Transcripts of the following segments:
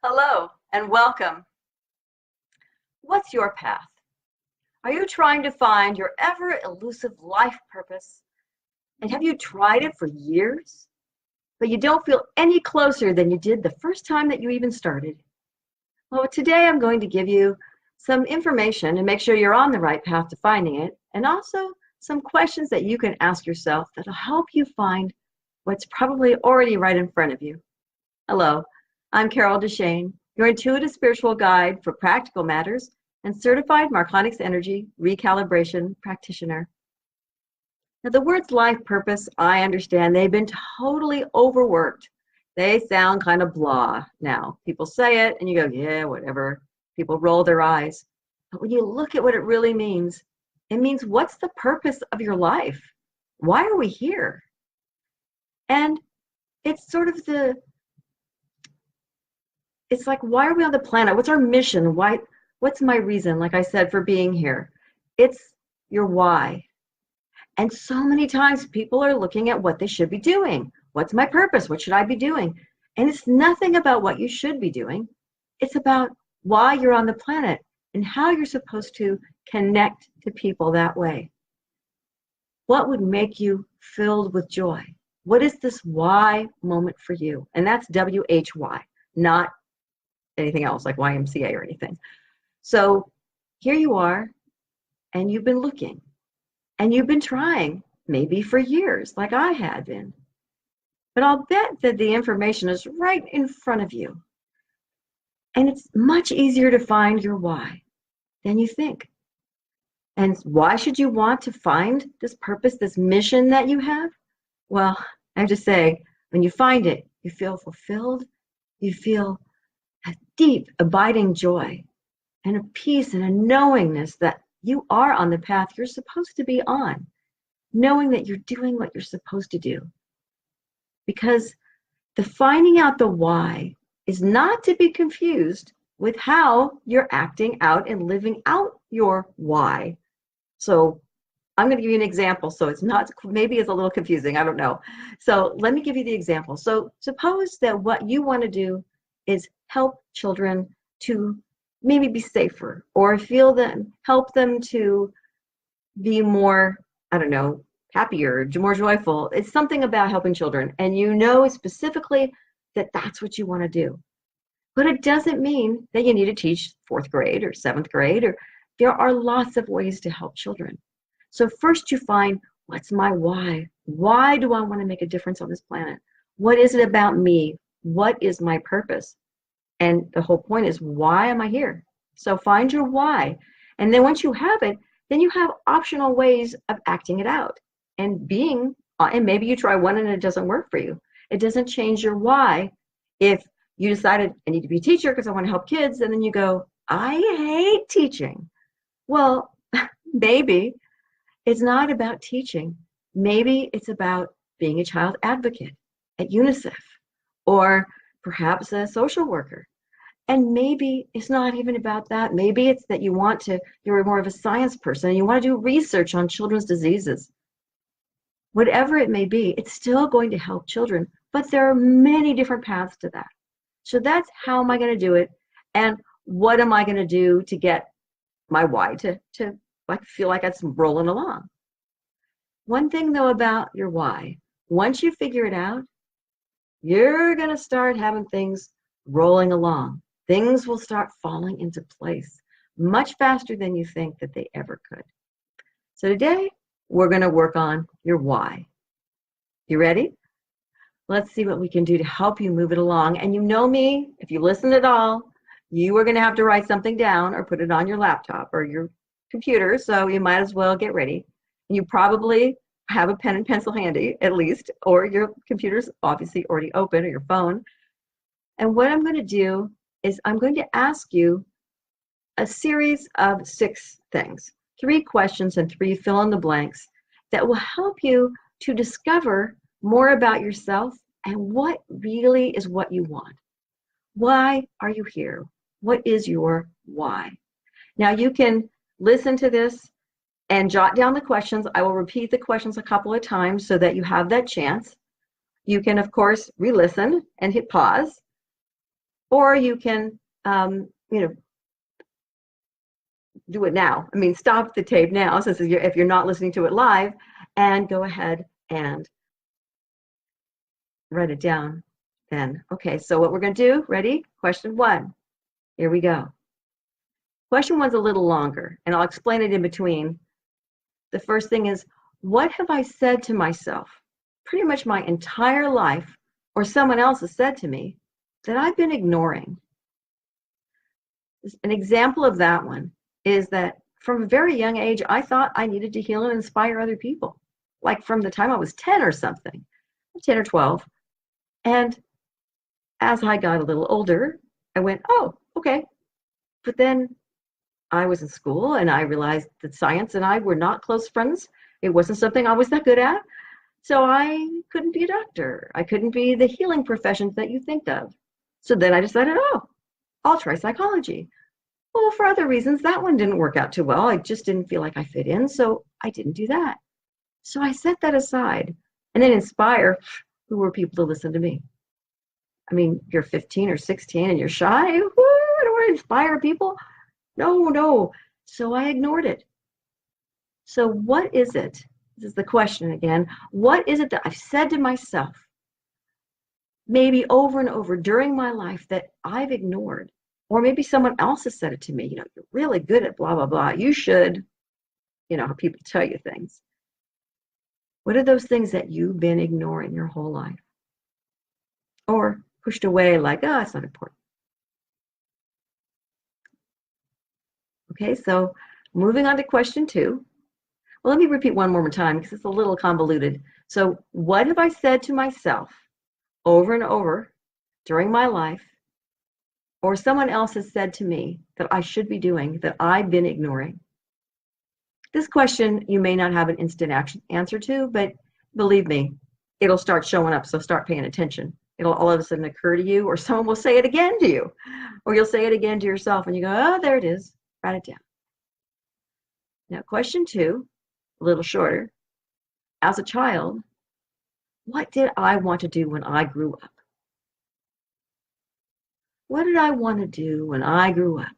Hello and welcome. What's your path? Are you trying to find your ever elusive life purpose? And have you tried it for years, but you don't feel any closer than you did the first time that you even started? Well, today I'm going to give you some information to make sure you're on the right path to finding it, and also some questions that you can ask yourself that'll help you find what's probably already right in front of you. Hello, I'm Carol Deshane, your intuitive spiritual guide for practical matters and certified Marconics Energy recalibration practitioner. Now, the words life purpose, I understand they've been totally overworked. They sound kind of blah now. People say it and you go, yeah, whatever. People roll their eyes. But when you look at what it really means, it means what's the purpose of your life? Why are we here? And it's sort of it's like, why are we on the planet? What's our mission? What's my reason, like I said, for being here? It's your why. And so many times people are looking at what they should be doing. What's my purpose? What should I be doing? And it's nothing about what you should be doing. It's about why you're on the planet and how you're supposed to connect to people that way. What would make you filled with joy? What is this why moment for you? And that's WHY, not anything else like YMCA or anything. So here you are, and you've been looking, and you've been trying, maybe for years, like I had been. But I'll bet that the information is right in front of you. And it's much easier to find your why than you think. And why should you want to find this purpose, this mission that you have? Well, I have to say, when you find it, you feel fulfilled, you feel a deep, abiding joy and a peace and a knowingness that you are on the path you're supposed to be on, knowing that you're doing what you're supposed to do. Because the finding out the why is not to be confused with how you're acting out and living out your why. So I'm going to give you an example. So it's not, maybe it's a little confusing. I don't know. So let me give you the example. So suppose that what you want to do is help children to maybe be safer or help them to be more, I don't know, happier, more joyful. It's something about helping children. And you know specifically that that's what you want to do. But it doesn't mean that you need to teach fourth grade or seventh grade, or there are lots of ways to help children. So first you find, what's my why? Why do I want to make a difference on this planet? What is it about me? What is my purpose? And the whole point is, why am I here? So find your why. And then once you have it, then you have optional ways of acting it out and and maybe you try one and it doesn't work for you. It doesn't change your why. If you decided, I need to be a teacher because I want to help kids, and then you go, I hate teaching. Well, maybe it's not about teaching. Maybe it's about being a child advocate at UNICEF, or perhaps a social worker. And maybe it's not even about that. Maybe it's that you're more of a science person and you want to do research on children's diseases. Whatever it may be, it's still going to help children, but there are many different paths to that. So that's how am I going to do it? And what am I going to do to get my why to like feel like it's rolling along? One thing though about your why, once you figure it out, you're going to start having things rolling along. Things will start falling into place much faster than you think that they ever could. So today, we're going to work on your why. You ready? Let's see what we can do to help you move it along. And you know me, if you listen at all, you are going to have to write something down or put it on your laptop or your computer, so you might as well get ready. You probably have a pen and pencil handy, at least, or your computer's obviously already open, or your phone. And what I'm going to do is I'm going to ask you a series of 6 things, 3 questions and 3 fill in the blanks that will help you to discover more about yourself and what really is what you want. Why are you here? What is your why? Now you can listen to this and jot down the questions. I will repeat the questions a couple of times so that you have that chance. You can, of course, re-listen and hit pause. Or you can, you know, do it now. I mean, stop the tape now, since if you're not listening to it live, and go ahead and write it down then. Okay, so what we're going to do, ready? Question 1. Here we go. Question 1's a little longer, and I'll explain it in between. The first thing is, what have I said to myself pretty much my entire life, or someone else has said to me, that I've been ignoring? An example of that one is that from a very young age, I thought I needed to heal and inspire other people, like from the time I was 10 or something, 10 or 12. And as I got a little older, I went, oh, okay. But then I was in school and I realized that science and I were not close friends. It wasn't something I was that good at. So I couldn't be a doctor. I couldn't be the healing professions that you think of. So then I decided, oh, I'll try psychology. Well, for other reasons, that one didn't work out too well. I just didn't feel like I fit in, so I didn't do that. So I set that aside and then inspire who were people to listen to me. I mean, you're 15 or 16 and you're shy. Woo, I don't want to inspire people. No. So I ignored it. So what is it? This is the question again. What is it that I've said to myself, maybe over and over during my life, that I've ignored? Or maybe someone else has said it to me, you know, you're really good at blah, blah, blah. You should, you know, how people tell you things. What are those things that you've been ignoring your whole life? Or pushed away like, oh, it's not important. Okay, so moving on to question 2. Well, let me repeat one more time because it's a little convoluted. So what have I said to myself over and over during my life, or someone else has said to me that I should be doing, that I've been ignoring? This question you may not have an instant answer to, but believe me, it'll start showing up, so start paying attention. It'll all of a sudden occur to you, or someone will say it again to you, or you'll say it again to yourself, and you go, oh, there it is. Write it down. Now, question 2, a little shorter. As a child, what did I want to do when I grew up? What did I want to do when I grew up?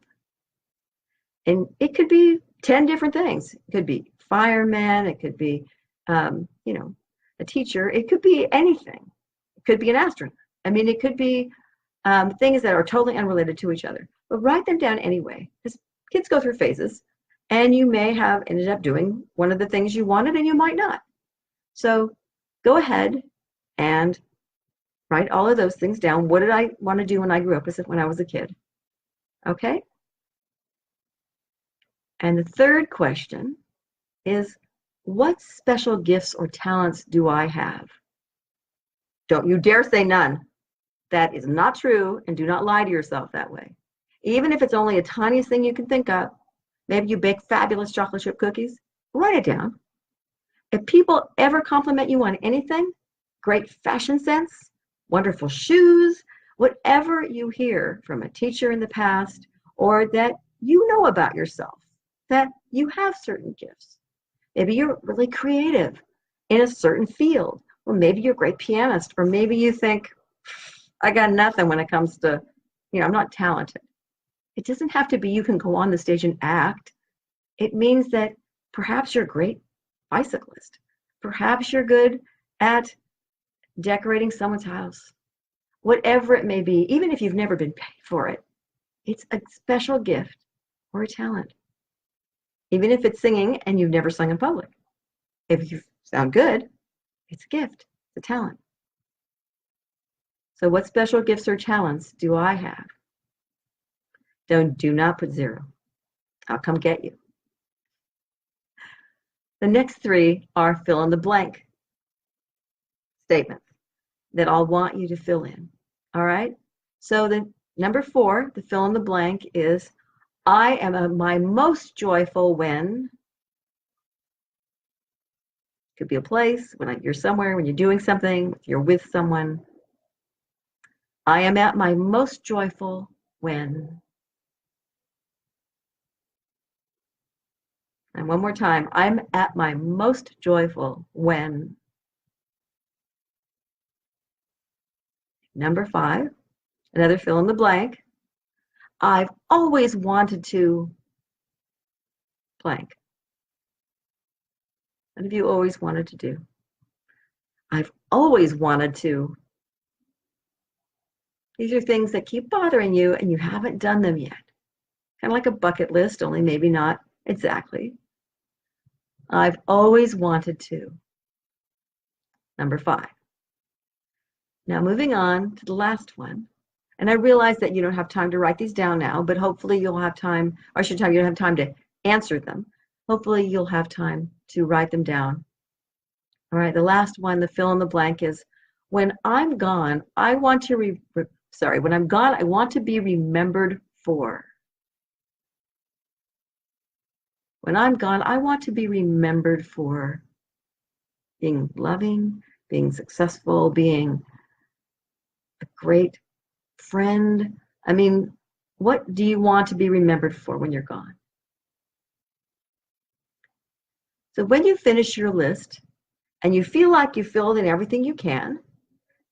And it could be 10 different things. It could be fireman. It could be, you know, a teacher. It could be anything. It could be an astronaut. I mean, it could be things that are totally unrelated to each other. But write them down anyway, because kids go through phases, and you may have ended up doing one of the things you wanted, and you might not. So go ahead and write all of those things down. What did I want to do when I grew up, as if when I was a kid? Okay? And the third question is, what special gifts or talents do I have? Don't you dare say none. That is not true, and do not lie to yourself that way. Even if it's only a tiniest thing you can think of, maybe you bake fabulous chocolate chip cookies, write it down. If people ever compliment you on anything, great fashion sense, wonderful shoes, whatever you hear from a teacher in the past, or that you know about yourself, that you have certain gifts. Maybe you're really creative in a certain field, or maybe you're a great pianist, or maybe you think, I got nothing when it comes to, you know, I'm not talented. It doesn't have to be you can go on the stage and act. It means that perhaps you're a great bicyclist. Perhaps you're good at decorating someone's house. Whatever it may be, even if you've never been paid for it, it's a special gift or a talent. Even if it's singing and you've never sung in public. If you sound good, it's a gift, it's a talent. So what special gifts or talents do I have? Do not put 0. I'll come get you. The next 3 are fill in the blank statements that I'll want you to fill in. All right? So the number 4, the fill in the blank, is I am at my most joyful when. Could be a place, when you're somewhere, when you're doing something, if you're with someone. I am at my most joyful when. And one more time, I'm at my most joyful when. Number 5, Another fill in the blank. I've always wanted to blank. What have you always wanted to do? I've always wanted to. These are things that keep bothering you and you haven't done them yet. Kind of like a bucket list, only maybe not exactly. I've always wanted to. Number 5. Now moving on to the last one. And I realize that you don't have time to write these down now, but hopefully you'll have time, or you don't have time to answer them. Hopefully you'll have time to write them down. All right, the last one, the fill in the blank is, when I'm gone, I want to when I'm gone, I want to be remembered for. When I'm gone, I want to be remembered for being loving, being successful, being a great friend. I mean, what do you want to be remembered for when you're gone? So when you finish your list and you feel like you filled in everything you can,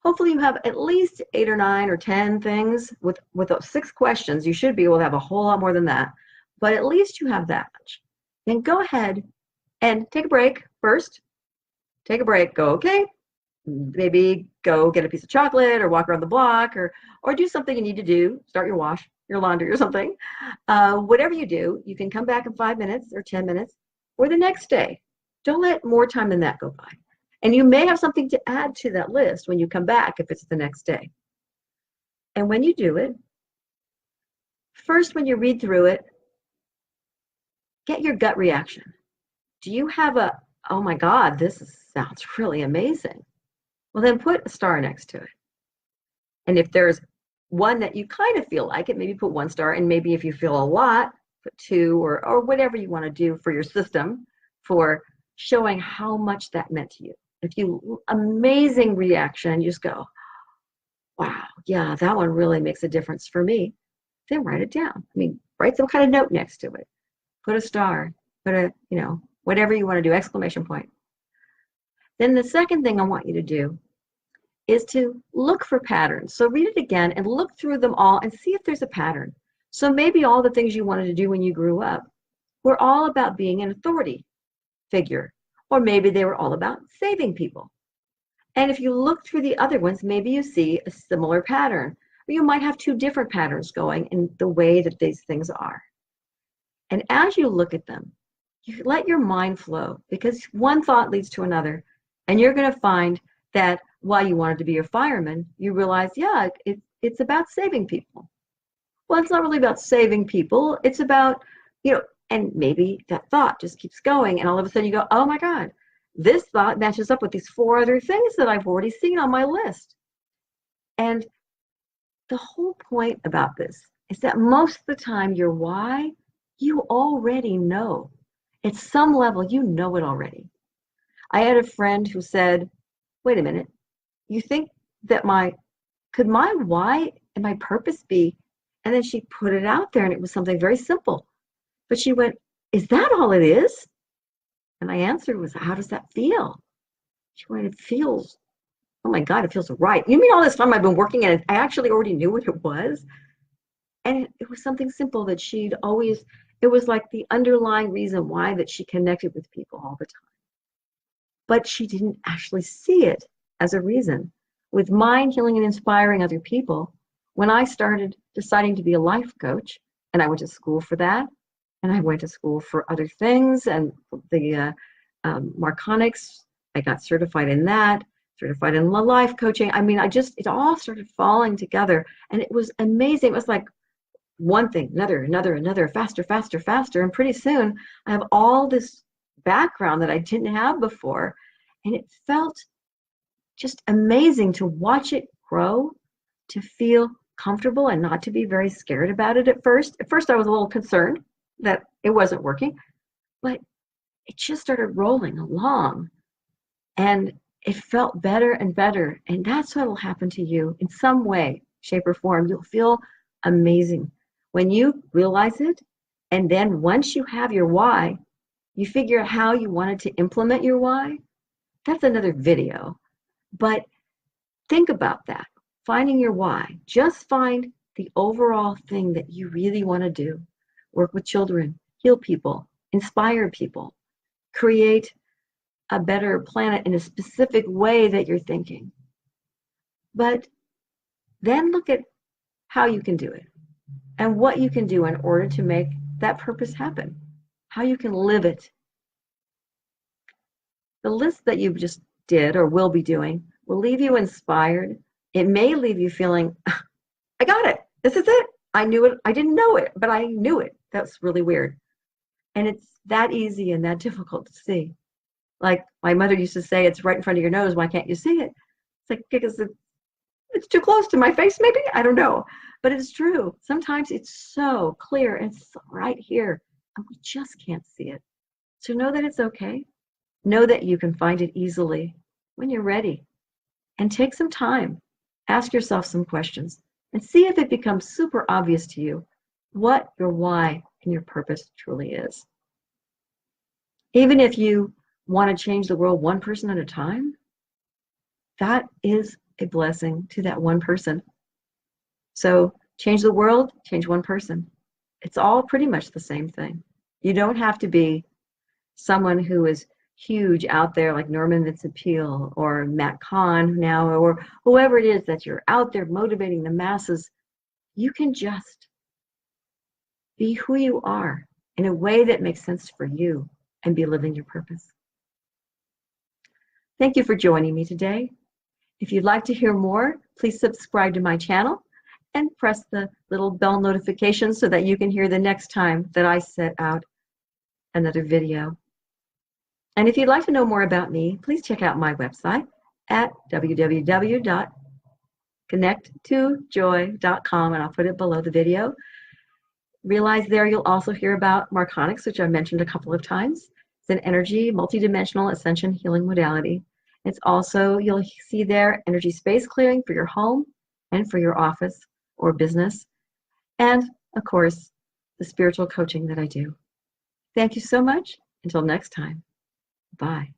hopefully you have at least 8 or 9 or 10 things with those 6 questions. You should be able to have a whole lot more than that, but at least you have that much. Then go ahead and take a break first. Take a break, go, okay, maybe go get a piece of chocolate or walk around the block or do something you need to do, start your wash, your laundry or something. Whatever you do, you can come back in 5 minutes or 10 minutes or the next day. Don't let more time than that go by. And you may have something to add to that list when you come back if it's the next day. And when you do it, first when you read through it, get your gut reaction. Do you have a, oh my God, this sounds really amazing? Well, then put a star next to it. And if there's one that you kind of feel like it, maybe put 1 star, and maybe if you feel a lot, put 2 or whatever you want to do for your system for showing how much that meant to you. If you, amazing reaction, you just go, wow, yeah, that one really makes a difference for me. Then write it down. I mean, write some kind of note next to it. Put a star, put a, whatever you want to do, exclamation point. Then the second thing I want you to do is to look for patterns. So read it again and look through them all and see if there's a pattern. So maybe all the things you wanted to do when you grew up were all about being an authority figure, or maybe they were all about saving people. And if you look through the other ones, maybe you see a similar pattern, or you might have 2 different patterns going in the way that these things are. And as you look at them, you let your mind flow, because one thought leads to another. And you're going to find that while you wanted to be a fireman, you realize, yeah, it's about saving people. Well, it's not really about saving people. It's about, and maybe that thought just keeps going. And all of a sudden you go, oh my God, this thought matches up with these 4 other things that I've already seen on my list. And the whole point about this is that most of the time your why, you already know. At some level, you know it already. I had a friend who said, wait a minute, you think that could my why and my purpose be? And then she put it out there and it was something very simple. But she went, is that all it is? And I answered was, how does that feel? She went, it feels, oh my God, it feels right. You mean all this time I've been working at it, I actually already knew what it was? And it was something simple that she'd always, it was like the underlying reason why that she connected with people all the time. But she didn't actually see it as a reason. With mind healing and inspiring other people, when I started deciding to be a life coach, and I went to school for that, and I went to school for other things, and the Marconics, I got certified in that, certified in life coaching. I mean, it all started falling together, and it was amazing. It was like one thing, another, faster, faster, faster, and pretty soon I have all this background that I didn't have before, and it felt just amazing to watch it grow, to feel comfortable and not to be very scared about it at first. At first I was a little concerned that it wasn't working, but it just started rolling along and it felt better and better. And that's what will happen to you in some way, shape, or form. You'll feel amazing when you realize it. And then once you have your why, you figure out how you wanted to implement your why. That's another video. But think about that. finding your why. Just find the overall thing that you really want to do. Work with children, heal people, inspire people, create a better planet in a specific way that you're thinking. But then look at how you can do it and what you can do in order to make that purpose happen, how you can live it. The list that you just did or will be doing will leave you inspired. It may leave you feeling, I got it. This is it. I knew it. I didn't know it, but I knew it. That's really weird. And it's that easy and that difficult to see. Like my mother used to say, it's right in front of your nose. Why can't you see it? It's like, because it's too close to my face, maybe? I don't know. But it's true. Sometimes it's so clear and it's right here, and we just can't see it. So know that it's okay. Know that you can find it easily when you're ready. And take some time. Ask yourself some questions and see if it becomes super obvious to you what your why and your purpose truly is. Even if you want to change the world one person at a time, that is a blessing to that one person. So change the world, change one person. It's all pretty much the same thing. You don't have to be someone who is huge out there like Norman Vincent Peale or Matt Kahn now, or whoever it is that you're out there motivating the masses. You can just be who you are in a way that makes sense for you and be living your purpose. Thank you for joining me today. If you'd like to hear more, please subscribe to my channel and press the little bell notification so that you can hear the next time that I set out another video. And if you'd like to know more about me, please check out my website at www.connecttojoy.com, and I'll put it below the video. Realize there you'll also hear about Marconics, which I mentioned a couple of times. It's an energy, multidimensional ascension healing modality. It's also, you'll see there, energy space clearing for your home and for your office or business. And, of course, the spiritual coaching that I do. Thank you so much. Until next time. Bye.